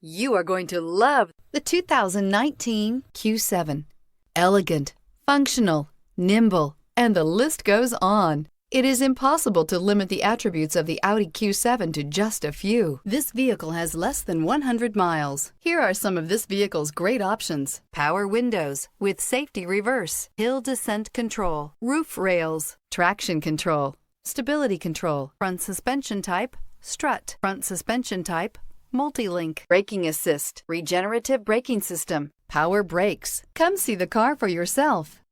You are going to love the 2019 Q7. Elegant, functional, nimble, and the list goes on. It is impossible to limit the attributes of the Audi Q7 to just a few. This vehicle has less than 100 miles. Here are some of this vehicle's great options: power windows with safety reverse, hill descent control, roof rails, traction control, stability control, front suspension type, strut, front suspension type, multi-link, braking assist, regenerative braking system, power brakes. Come see the car for yourself.